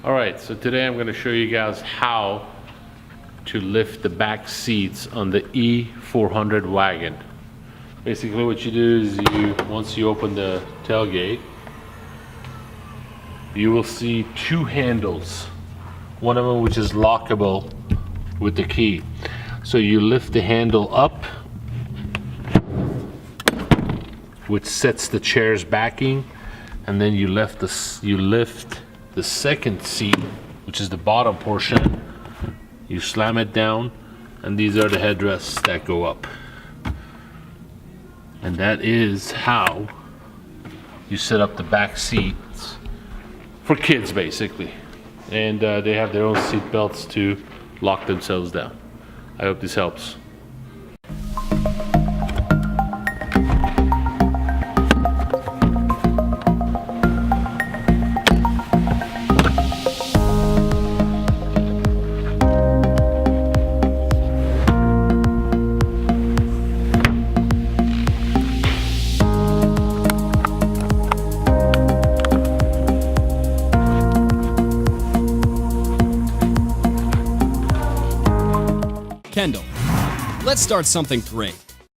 Alright, so today I'm going to show you guys how to lift the back seats on the E400 wagon. Basically what you do is once you open the tailgate, you will see two handles. One of them which is lockable with the key. So you lift the handle up, which sets the chair's backing, and then you lift the second seat, which is the bottom portion. You slam it down, and these are the headrests that go up. And that is how you set up the back seats for kids, basically. And they have their own seat belts to lock themselves down. I hope this helps. Kendall, let's start something great.